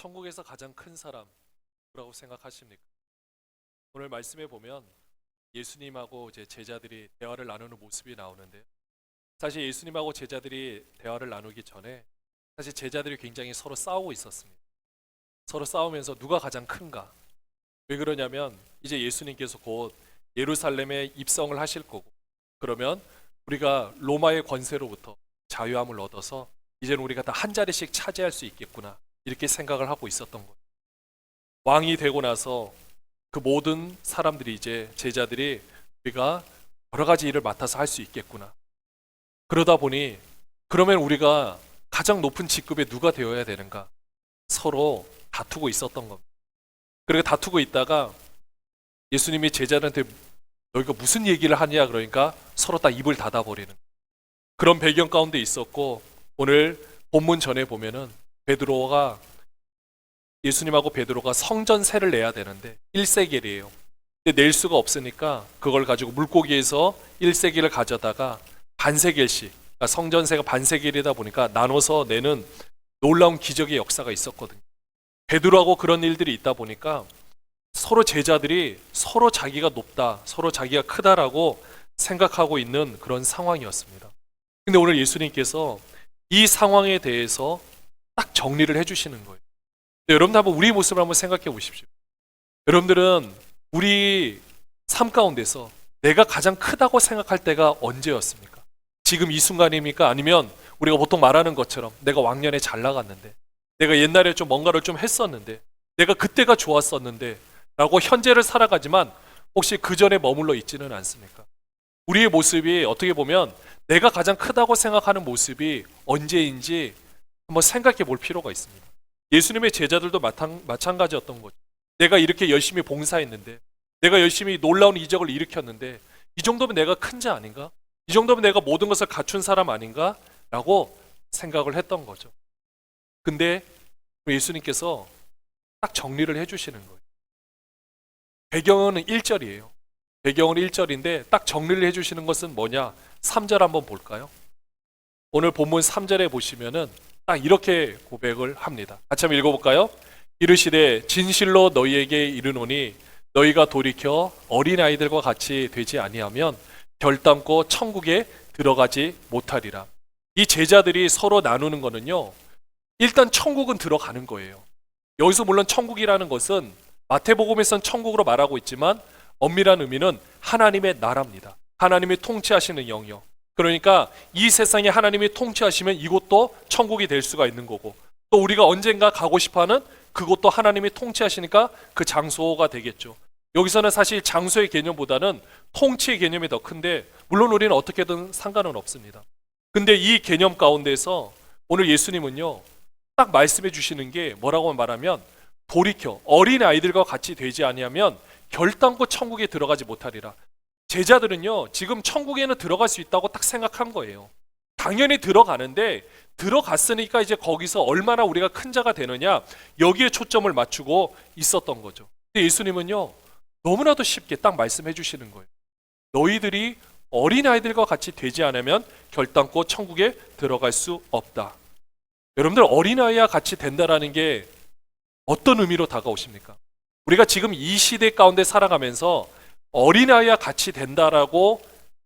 천국에서 가장 큰 사람이라고 생각하십니까? 오늘 말씀에 보면 예수님하고 이제 제자들이 대화를 나누는 모습이 나오는데, 사실 예수님하고 제자들이 대화를 나누기 전에 사실 제자들이 굉장히 서로 싸우고 있었습니다. 서로 싸우면서 누가 가장 큰가? 왜 그러냐면 이제 예수님께서 곧 예루살렘에 입성을 하실 거고, 그러면 우리가 로마의 권세로부터 자유함을 얻어서 이제는 우리가 다 한 자리씩 차지할 수 있겠구나, 이렇게 생각을 하고 있었던 거예요. 왕이 되고 나서 그 모든 사람들이, 이제 제자들이 우리가 여러 가지 일을 맡아서 할 수 있겠구나, 그러다 보니 그러면 우리가 가장 높은 직급에 누가 되어야 되는가, 서로 다투고 있었던 겁니다. 그리고 다투고 있다가 예수님이 제자들한테 너희가 무슨 얘기를 하냐 그러니까 서로 다 입을 닫아버리는 그런 배경 가운데 있었고, 오늘 본문 전에 보면은 예수님하고 베드로가 성전세를 내야 되는데 1세겔이에요. 근데 낼 수가 없으니까 그걸 가지고 물고기에서 1세겔을 가져다가 반세겔씩, 그러니까 성전세가 반세겔이다 보니까 나눠서 내는 놀라운 기적의 역사가 있었거든요. 베드로하고 그런 일들이 있다 보니까 서로 제자들이 서로 자기가 높다, 서로 자기가 크다라고 생각하고 있는 그런 상황이었습니다. 근데 오늘 예수님께서 이 상황에 대해서 딱 정리를 해주시는 거예요. 여러분들 한번 우리 모습을 한번 생각해 보십시오. 여러분들은 우리 삶 가운데서 내가 가장 크다고 생각할 때가 언제였습니까? 지금 이 순간입니까? 아니면 우리가 보통 말하는 것처럼 내가 왕년에 잘 나갔는데, 내가 옛날에 좀 뭔가를 좀 했었는데, 내가 그때가 좋았었는데 라고 현재를 살아가지만 혹시 그 전에 머물러 있지는 않습니까? 우리의 모습이 어떻게 보면 내가 가장 크다고 생각하는 모습이 언제인지 한번 생각해 볼 필요가 있습니다. 예수님의 제자들도 마찬가지였던 거죠. 내가 이렇게 열심히 봉사했는데, 내가 열심히 놀라운 이적을 일으켰는데 이 정도면 내가 큰 자 아닌가? 이 정도면 내가 모든 것을 갖춘 사람 아닌가? 라고 생각을 했던 거죠. 근데 예수님께서 딱 정리를 해주시는 거예요. 배경은 1절이에요. 배경은 1절인데 딱 정리를 해주시는 것은 뭐냐? 3절 한번 볼까요? 오늘 본문 3절에 보시면은 딱 이렇게 고백을 합니다. 같이 한번 읽어볼까요? 이르시되 진실로 너희에게 이르노니 너희가 돌이켜 어린아이들과 같이 되지 아니하면 결단코 천국에 들어가지 못하리라. 이 제자들이 서로 나누는 거는요, 일단 천국은 들어가는 거예요. 여기서 물론 천국이라는 것은 마태복음에선 천국으로 말하고 있지만 엄밀한 의미는 하나님의 나라입니다. 하나님이 통치하시는 영역. 그러니까 이 세상에 하나님이 통치하시면 이곳도 천국이 될 수가 있는 거고, 또 우리가 언젠가 가고 싶어하는 그곳도 하나님이 통치하시니까 그 장소가 되겠죠. 여기서는 사실 장소의 개념보다는 통치의 개념이 더 큰데, 물론 우리는 어떻게든 상관은 없습니다. 근데 이 개념 가운데서 오늘 예수님은요, 딱 말씀해 주시는 게 뭐라고 말하면, 돌이켜 어린아이들과 같이 되지 아니하면 결단코 천국에 들어가지 못하리라. 제자들은요, 지금 천국에는 들어갈 수 있다고 딱 생각한 거예요. 당연히 들어가는데, 들어갔으니까 이제 거기서 얼마나 우리가 큰 자가 되느냐, 여기에 초점을 맞추고 있었던 거죠. 근데 예수님은요, 너무나도 쉽게 딱 말씀해 주시는 거예요. 너희들이 어린아이들과 같이 되지 않으면 결단코 천국에 들어갈 수 없다. 여러분들, 어린아이와 같이 된다라는 게 어떤 의미로 다가오십니까? 우리가 지금 이 시대 가운데 살아가면서 어린아이와 같이 된다라고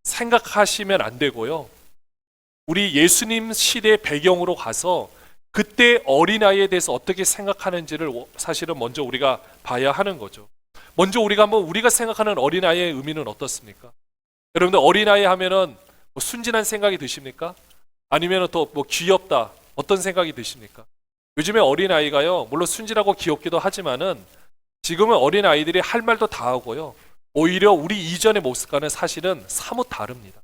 생각하시면 안 되고요, 우리 예수님 시대의 배경으로 가서 그때 어린아이에 대해서 어떻게 생각하는지를 사실은 먼저 우리가 봐야 하는 거죠. 먼저 우리가 생각하는 어린아이의 의미는 어떻습니까? 여러분들, 어린아이 하면은 뭐 순진한 생각이 드십니까? 아니면 또 뭐 귀엽다, 어떤 생각이 드십니까? 요즘에 어린아이가요, 물론 순진하고 귀엽기도 하지만은 지금은 어린아이들이 할 말도 다 하고요, 오히려 우리 이전의 모습과는 사실은 사뭇 다릅니다.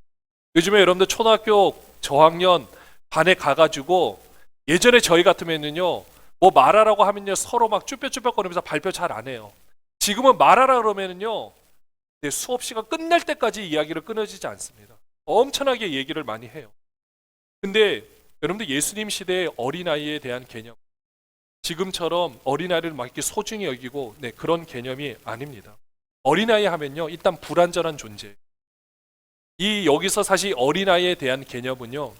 요즘에 여러분들 초등학교 저학년 반에 가가지고, 예전에 저희 같으면요, 뭐 말하라고 하면요 서로 막 쭈뼛쭈뼛거리면서 발표 잘 안 해요. 지금은 말하라 그러면은요, 수업 시간 끝날 때까지 이야기를 끊어지지 않습니다. 엄청나게 얘기를 많이 해요. 근데 여러분들, 예수님 시대의 어린아이에 대한 개념, 지금처럼 어린아이를 막 이렇게 소중히 여기고 그런 개념이 아닙니다. 어린아이 하면요, 일단 불완전한 존재. 여기서 사실 어린아이에 대한 개념은요,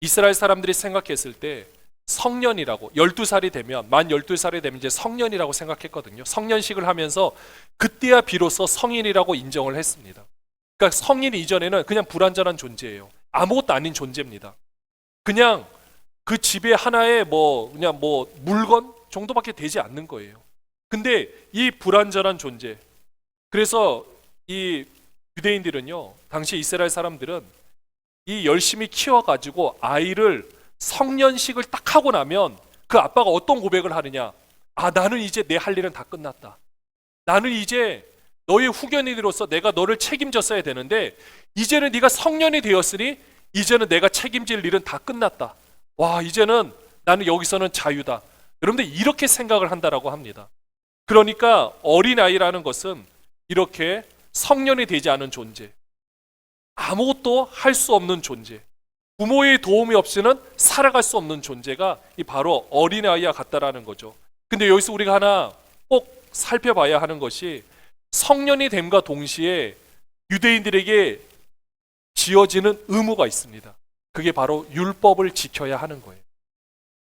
이스라엘 사람들이 생각했을 때 성년이라고, 12살이 되면, 만 12살이 되면 이제 성년이라고 생각했거든요. 성년식을 하면서 그때야 비로소 성인이라고 인정을 했습니다. 그러니까 성인 이전에는 그냥 불완전한 존재예요. 아무것도 아닌 존재입니다. 그냥 그 집에 하나의 그냥 물건 정도밖에 되지 않는 거예요. 근데 이 불완전한 존재, 그래서 이 유대인들은요, 당시 이스라엘 사람들은 이 열심히 키워가지고 아이를 성년식을 딱 하고 나면 그 아빠가 어떤 고백을 하느냐, 나는 이제 내 할 일은 다 끝났다. 나는 이제 너의 후견인으로서 내가 너를 책임졌어야 되는데 이제는 네가 성년이 되었으니 이제는 내가 책임질 일은 다 끝났다. 와, 이제는 나는 여기서는 자유다. 여러분들 이렇게 생각을 한다라고 합니다. 그러니까 어린아이라는 것은 이렇게 성년이 되지 않은 존재, 아무것도 할 수 없는 존재, 부모의 도움이 없이는 살아갈 수 없는 존재가 바로 어린아이와 같다라는 거죠. 근데 여기서 우리가 하나 꼭 살펴봐야 하는 것이 성년이 됨과 동시에 유대인들에게 지어지는 의무가 있습니다. 그게 바로 율법을 지켜야 하는 거예요.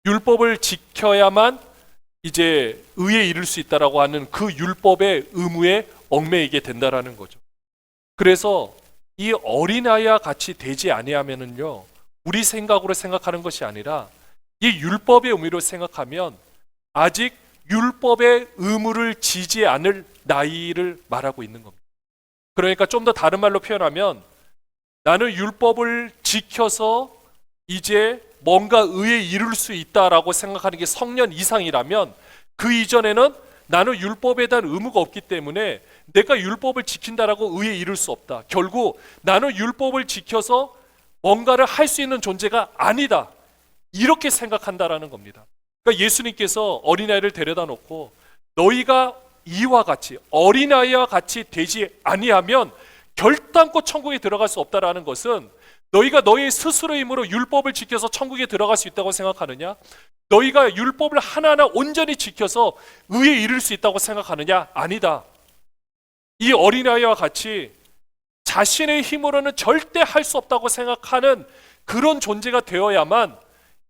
율법을 지켜야만 이제 의에 이를 수 있다라고 하는 그 율법의 의무에 얽매이게 된다라는 거죠. 그래서 이 어린아이와 같이 되지 아니하면은요, 우리 생각으로 생각하는 것이 아니라 이 율법의 의미로 생각하면 아직 율법의 의무를 지지 않을 나이를 말하고 있는 겁니다. 그러니까 좀 더 다른 말로 표현하면 나는 율법을 지켜서 이제 뭔가 의에 이룰 수 있다라고 생각하는 게 성년 이상이라면 그 이전에는 나는 율법에 대한 의무가 없기 때문에 내가 율법을 지킨다라고 의에 이룰 수 없다. 결국 나는 율법을 지켜서 뭔가를 할 수 있는 존재가 아니다. 이렇게 생각한다라는 겁니다. 그러니까 예수님께서 어린아이를 데려다 놓고 너희가 이와 같이 어린아이와 같이 되지 아니하면 결단코 천국에 들어갈 수 없다라는 것은 너희가 너희 스스로의 힘으로 율법을 지켜서 천국에 들어갈 수 있다고 생각하느냐? 너희가 율법을 하나하나 온전히 지켜서 의에 이를 수 있다고 생각하느냐? 아니다. 이 어린아이와 같이 자신의 힘으로는 절대 할 수 없다고 생각하는 그런 존재가 되어야만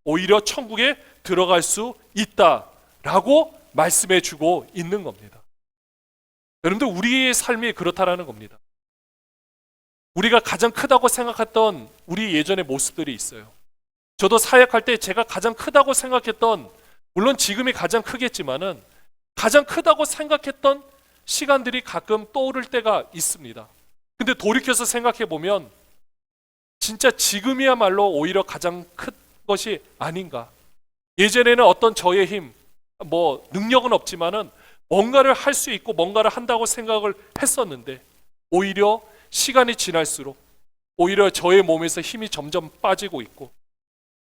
오히려 천국에 들어갈 수 있다라고 말씀해 주고 있는 겁니다. 여러분들, 우리의 삶이 그렇다라는 겁니다. 우리가 가장 크다고 생각했던 우리 예전의 모습들이 있어요. 저도 사역할 때 제가 가장 크다고 생각했던, 물론 지금이 가장 크겠지만은 가장 크다고 생각했던 시간들이 가끔 떠오를 때가 있습니다. 근데 돌이켜서 생각해 보면 진짜 지금이야말로 오히려 가장 큰 것이 아닌가. 예전에는 어떤 저의 힘, 능력은 없지만은 뭔가를 할 수 있고 뭔가를 한다고 생각을 했었는데 오히려 시간이 지날수록 오히려 저의 몸에서 힘이 점점 빠지고 있고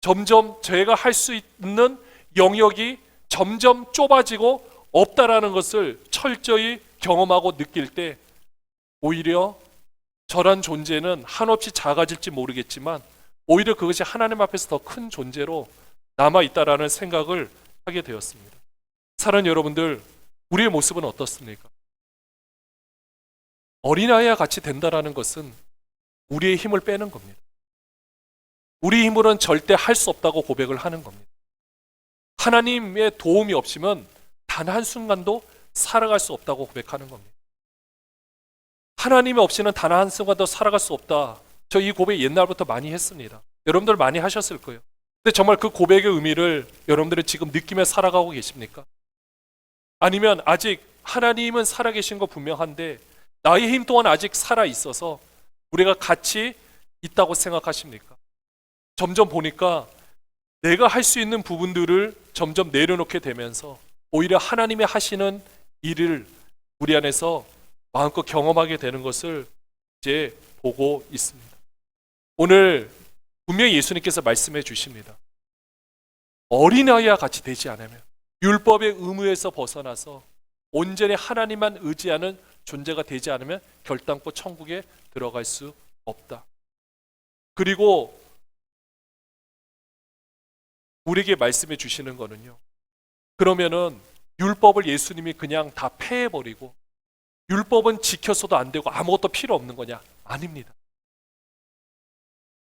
점점 제가 할 수 있는 영역이 점점 좁아지고 없다라는 것을 철저히 경험하고 느낄 때 오히려 저란 존재는 한없이 작아질지 모르겠지만 오히려 그것이 하나님 앞에서 더 큰 존재로 남아있다라는 생각을 하게 되었습니다. 사랑하는 여러분들, 우리의 모습은 어떻습니까? 어린아이와 같이 된다라는 것은 우리의 힘을 빼는 겁니다. 우리 힘으로는 절대 할 수 없다고 고백을 하는 겁니다. 하나님의 도움이 없으면 단 한순간도 살아갈 수 없다고 고백하는 겁니다. 하나님이 없이는 단 한순간도 살아갈 수 없다. 저 이 고백 옛날부터 많이 했습니다. 여러분들 많이 하셨을 거예요. 근데 정말 그 고백의 의미를 여러분들은 지금 느끼며 살아가고 계십니까? 아니면 아직 하나님은 살아계신 거 분명한데 나의 힘 또한 아직 살아있어서 우리가 같이 있다고 생각하십니까? 점점 보니까 내가 할 수 있는 부분들을 점점 내려놓게 되면서 오히려 하나님이 하시는 일을 우리 안에서 마음껏 경험하게 되는 것을 이제 보고 있습니다. 오늘 분명히 예수님께서 말씀해 주십니다. 어린아이와 같이 되지 않으면, 율법의 의무에서 벗어나서 온전히 하나님만 의지하는 존재가 되지 않으면 결단코 천국에 들어갈 수 없다. 그리고 우리에게 말씀해 주시는 거는요, 그러면은 율법을 예수님이 그냥 다 폐해버리고 율법은 지켜서도 안 되고 아무것도 필요 없는 거냐? 아닙니다.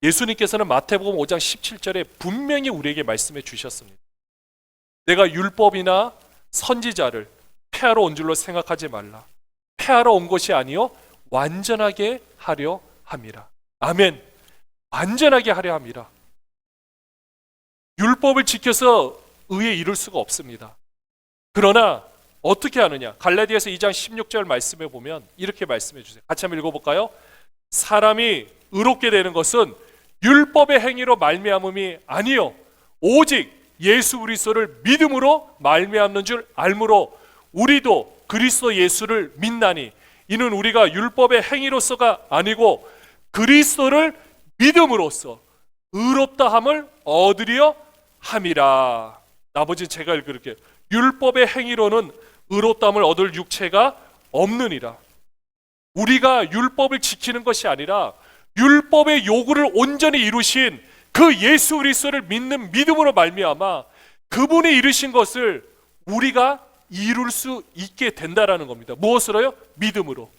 예수님께서는 마태복음 5장 17절에 분명히 우리에게 말씀해 주셨습니다. 내가 율법이나 선지자를 폐하러 온 줄로 생각하지 말라. 폐하러 온 것이 아니요 완전하게 하려 함이라. 아멘. 완전하게 하려 함이라. 율법을 지켜서 의에 이룰 수가 없습니다. 그러나 어떻게 하느냐? 갈라디아서 2장 16절 말씀에 보면 이렇게 말씀해 주세요. 같이 한번 읽어볼까요? 사람이 의롭게 되는 것은 율법의 행위로 말미암음이 아니요 오직 예수 그리스도를 믿음으로 말미암는 줄 알므로 우리도 그리스도 예수를 믿나니 이는 우리가 율법의 행위로서가 아니고 그리스도를 믿음으로써 의롭다 함을 얻으려 함이라. 나머지 제가 읽을게요. 율법의 행위로는 의롭다함을 얻을 육체가 없느니라. 우리가 율법을 지키는 것이 아니라 율법의 요구를 온전히 이루신 그 예수 그리스도를 믿는 믿음으로 말미암아 그분이 이루신 것을 우리가 이룰 수 있게 된다라는 겁니다. 무엇으로요? 믿음으로.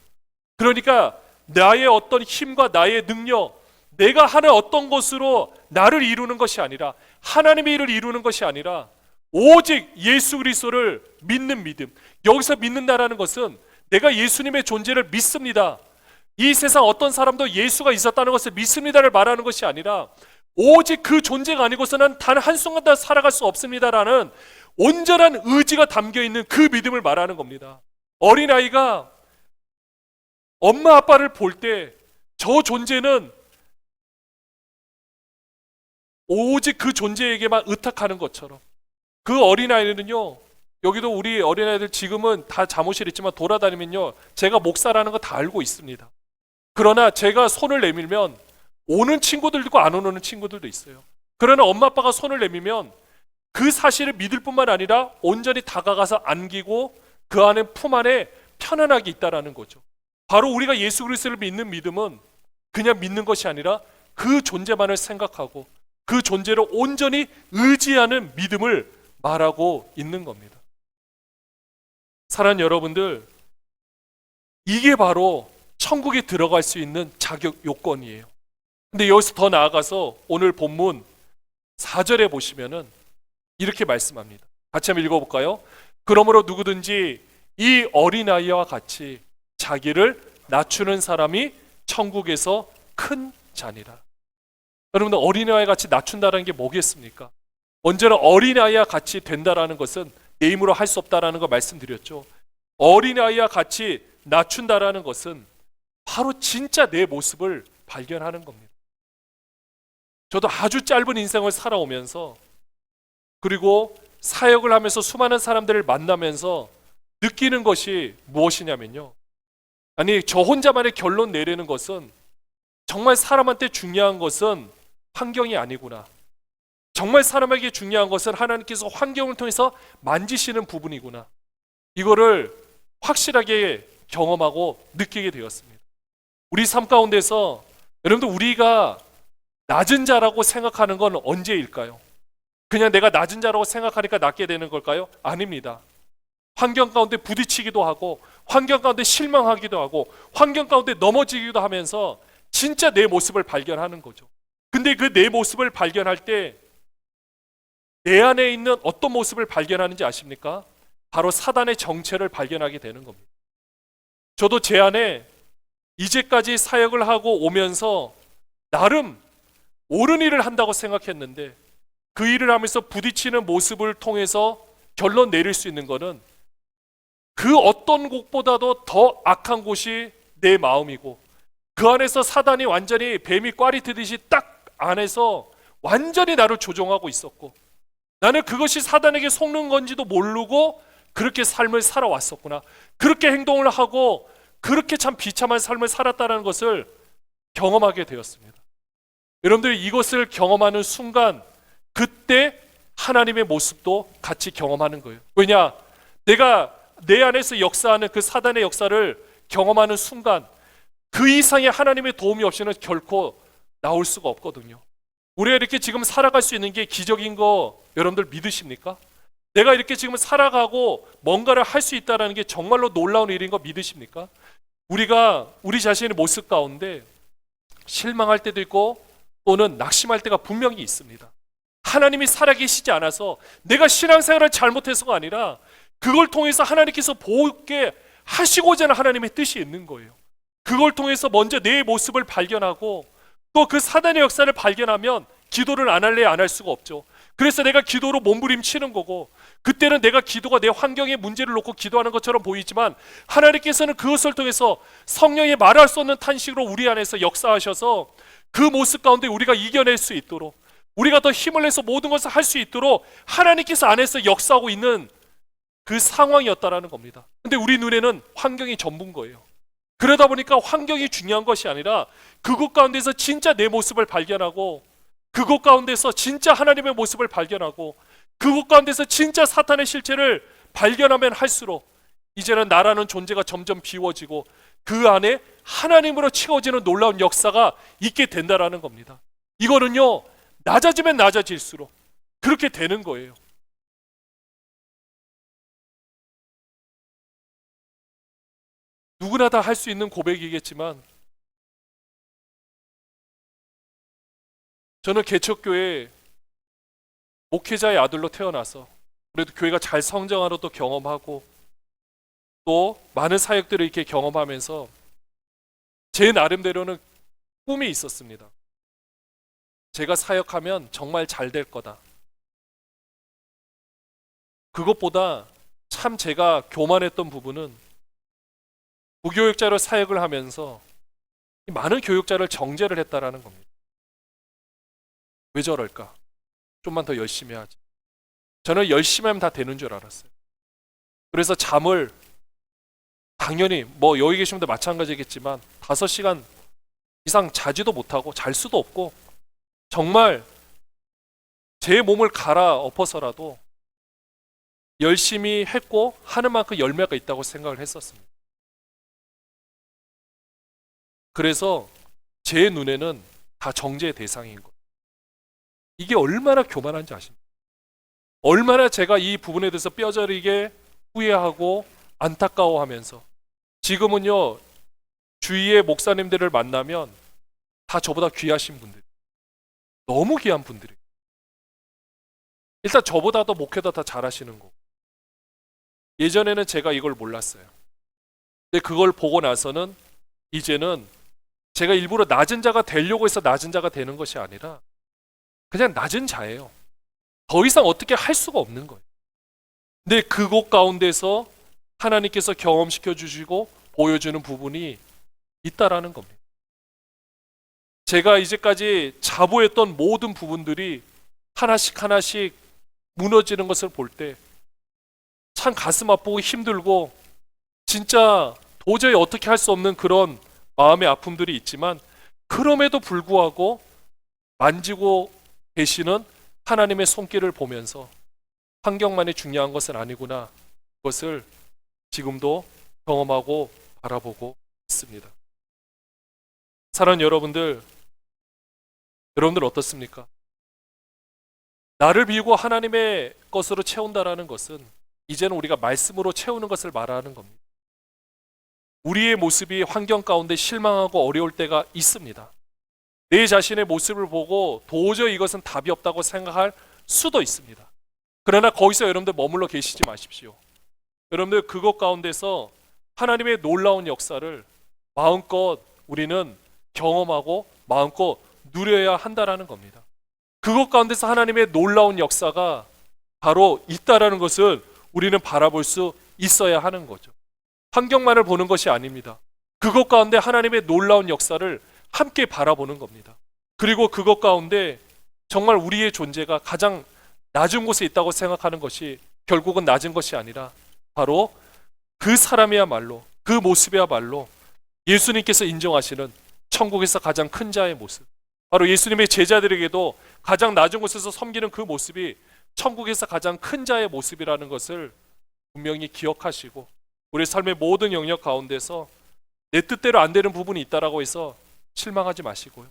그러니까 나의 어떤 힘과 나의 능력, 내가 하는 어떤 것으로 나를 이루는 것이 아니라 하나님의 일을 이루는 것이 아니라 오직 예수 그리스도를 믿는 믿음. 여기서 믿는다라는 것은 내가 예수님의 존재를 믿습니다. 이 세상 어떤 사람도 예수가 있었다는 것을 믿습니다를 말하는 것이 아니라 오직 그 존재가 아니고서는 단 한순간도 살아갈 수 없습니다라는 온전한 의지가 담겨있는 그 믿음을 말하는 겁니다. 어린아이가 엄마 아빠를 볼 때 저 존재는 오직 그 존재에게만 의탁하는 것처럼 그 어린아이는요, 여기도 우리 어린아이들 지금은 다 잠옷이 있지만 돌아다니면요 제가 목사라는 거 다 알고 있습니다. 그러나 제가 손을 내밀면 오는 친구들도 있고 안 오는 친구들도 있어요. 그러나 엄마 아빠가 손을 내밀면 그 사실을 믿을 뿐만 아니라 온전히 다가가서 안기고 그 안에 품 안에 편안하게 있다라는 거죠. 바로 우리가 예수 그리스도를 믿는 믿음은 그냥 믿는 것이 아니라 그 존재만을 생각하고 그 존재를 온전히 의지하는 믿음을 말하고 있는 겁니다. 사랑하는 여러분들, 이게 바로 천국에 들어갈 수 있는 자격 요건이에요. 근데 여기서 더 나아가서 오늘 본문 4절에 보시면은 이렇게 말씀합니다. 같이 한번 읽어볼까요? 그러므로 누구든지 이 어린아이와 같이 자기를 낮추는 사람이 천국에서 큰 자니라. 여러분들, 어린아이 같이 낮춘다는 게 뭐겠습니까? 언제나 어린아이와 같이 된다라는 것은 내 힘으로 할 수 없다라는 거 말씀드렸죠. 어린아이와 같이 낮춘다라는 것은 바로 진짜 내 모습을 발견하는 겁니다. 저도 아주 짧은 인생을 살아오면서 그리고 사역을 하면서 수많은 사람들을 만나면서 느끼는 것이 무엇이냐면요, 아니 저 혼자만의 결론 내리는 것은 정말 사람한테 중요한 것은 환경이 아니구나. 정말 사람에게 중요한 것은 하나님께서 환경을 통해서 만지시는 부분이구나. 이거를 확실하게 경험하고 느끼게 되었습니다. 우리 삶 가운데서 여러분들, 우리가 낮은 자라고 생각하는 건 언제일까요? 그냥 내가 낮은 자라고 생각하니까 낮게 되는 걸까요? 아닙니다. 환경 가운데 부딪히기도 하고 환경 가운데 실망하기도 하고 환경 가운데 넘어지기도 하면서 진짜 내 모습을 발견하는 거죠. 근데 그 내 모습을 발견할 때 내 안에 있는 어떤 모습을 발견하는지 아십니까? 바로 사단의 정체를 발견하게 되는 겁니다. 저도 제 안에 이제까지 사역을 하고 오면서 나름 옳은 일을 한다고 생각했는데 그 일을 하면서 부딪히는 모습을 통해서 결론 내릴 수 있는 것은 그 어떤 곳보다도 더 악한 곳이 내 마음이고 그 안에서 사단이 완전히 뱀이 꽈리 트듯이 딱 안에서 완전히 나를 조종하고 있었고 나는 그것이 사단에게 속는 건지도 모르고 그렇게 삶을 살아왔었구나. 그렇게 행동을 하고 그렇게 참 비참한 삶을 살았다는 것을 경험하게 되었습니다. 여러분들, 이것을 경험하는 순간 그때 하나님의 모습도 같이 경험하는 거예요. 왜냐? 내가 내 안에서 역사하는 그 사단의 역사를 경험하는 순간 그 이상의 하나님의 도움이 없이는 결코 나올 수가 없거든요. 우리가 이렇게 지금 살아갈 수 있는 게 기적인 거 여러분들 믿으십니까? 내가 이렇게 지금 살아가고 뭔가를 할 수 있다는 게 정말로 놀라운 일인 거 믿으십니까? 우리가 우리 자신의 모습 가운데 실망할 때도 있고 또는 낙심할 때가 분명히 있습니다. 하나님이 살아계시지 않아서 내가 신앙생활을 잘못해서가 아니라 그걸 통해서 하나님께서 보게 하시고자 하는 하나님의 뜻이 있는 거예요. 그걸 통해서 먼저 내 모습을 발견하고 또 그 사단의 역사를 발견하면 기도를 안 할래 안 할 수가 없죠. 그래서 내가 기도로 몸부림치는 거고, 그때는 내가 기도가 내 환경의 문제를 놓고 기도하는 것처럼 보이지만 하나님께서는 그것을 통해서 성령의 말할 수 없는 탄식으로 우리 안에서 역사하셔서 그 모습 가운데 우리가 이겨낼 수 있도록, 우리가 더 힘을 내서 모든 것을 할 수 있도록 하나님께서 안에서 역사하고 있는 그 상황이었다라는 겁니다. 근데 우리 눈에는 환경이 전부인 거예요. 그러다 보니까 환경이 중요한 것이 아니라 그곳 가운데서 진짜 내 모습을 발견하고, 그곳 가운데서 진짜 하나님의 모습을 발견하고, 그곳 가운데서 진짜 사탄의 실체를 발견하면 할수록 이제는 나라는 존재가 점점 비워지고 그 안에 하나님으로 채워지는 놀라운 역사가 있게 된다라는 겁니다. 이거는요, 낮아지면 낮아질수록 그렇게 되는 거예요. 누구나 다 할 수 있는 고백이겠지만 저는 개척교회 목회자의 아들로 태어나서 그래도 교회가 잘 성장하러 또 경험하고 또 많은 사역들을 이렇게 경험하면서 제 나름대로는 꿈이 있었습니다. 제가 사역하면 정말 잘 될 거다. 그것보다 참 제가 교만했던 부분은 부교육자로 사역을 하면서 많은 교육자를 정죄를 했다라는 겁니다. 왜 저럴까? 좀만 더 열심히 하지. 저는 열심히 하면 다 되는 줄 알았어요. 그래서 잠을 당연히 여기 계신 분들 마찬가지겠지만 5시간 이상 자지도 못하고 잘 수도 없고 정말 제 몸을 갈아엎어서라도 열심히 했고 하는 만큼 열매가 있다고 생각을 했었습니다. 그래서 제 눈에는 다 정죄의 대상인 거예요. 이게 얼마나 교만한지 아십니까? 얼마나 제가 이 부분에 대해서 뼈저리게 후회하고 안타까워하면서 지금은요, 주위의 목사님들을 만나면 다 저보다 귀하신 분들, 너무 귀한 분들이에요. 일단 저보다도 목회도 다 잘하시는 거고, 예전에는 제가 이걸 몰랐어요. 근데 그걸 보고 나서는 이제는 제가 일부러 낮은 자가 되려고 해서 낮은 자가 되는 것이 아니라 그냥 낮은 자예요. 더 이상 어떻게 할 수가 없는 거예요. 근데 그곳 가운데서 하나님께서 경험시켜 주시고 보여주는 부분이 있다라는 겁니다. 제가 이제까지 자부했던 모든 부분들이 하나씩 하나씩 무너지는 것을 볼 때 참 가슴 아프고 힘들고 진짜 도저히 어떻게 할 수 없는 그런 마음의 아픔들이 있지만, 그럼에도 불구하고 만지고 계시는 하나님의 손길을 보면서 환경만이 중요한 것은 아니구나, 그것을 지금도 경험하고 바라보고 있습니다. 사랑하는 여러분들 어떻습니까? 나를 비우고 하나님의 것으로 채운다라는 것은 이제는 우리가 말씀으로 채우는 것을 말하는 겁니다. 우리의 모습이 환경 가운데 실망하고 어려울 때가 있습니다. 내 자신의 모습을 보고 도저히 이것은 답이 없다고 생각할 수도 있습니다. 그러나 거기서 여러분들 머물러 계시지 마십시오. 여러분들 그것 가운데서 하나님의 놀라운 역사를 마음껏 우리는 경험하고 마음껏 누려야 한다라는 겁니다. 그것 가운데서 하나님의 놀라운 역사가 바로 있다라는 것을 우리는 바라볼 수 있어야 하는 거죠. 환경만을 보는 것이 아닙니다. 그것 가운데 하나님의 놀라운 역사를 함께 바라보는 겁니다. 그리고 그것 가운데 정말 우리의 존재가 가장 낮은 곳에 있다고 생각하는 것이 결국은 낮은 것이 아니라 바로 그 사람이야말로, 그 모습이야말로 예수님께서 인정하시는 천국에서 가장 큰 자의 모습, 바로 예수님의 제자들에게도 가장 낮은 곳에서 섬기는 그 모습이 천국에서 가장 큰 자의 모습이라는 것을 분명히 기억하시고, 우리 삶의 모든 영역 가운데서 내 뜻대로 안 되는 부분이 있다라고 해서 실망하지 마시고요,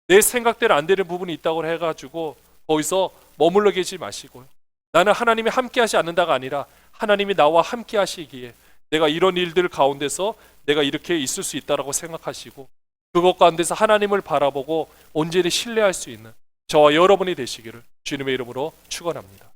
내 생각대로 안 되는 부분이 있다고 해가지고 거기서 머물러 계시지 마시고요, 나는 하나님이 함께 하지 않는다가 아니라 하나님이 나와 함께 하시기에 내가 이런 일들 가운데서 내가 이렇게 있을 수 있다라고 생각하시고, 그것 가운데서 하나님을 바라보고 온전히 신뢰할 수 있는, 저와 여러분이 되시기를 주님의 이름으로 축원합니다.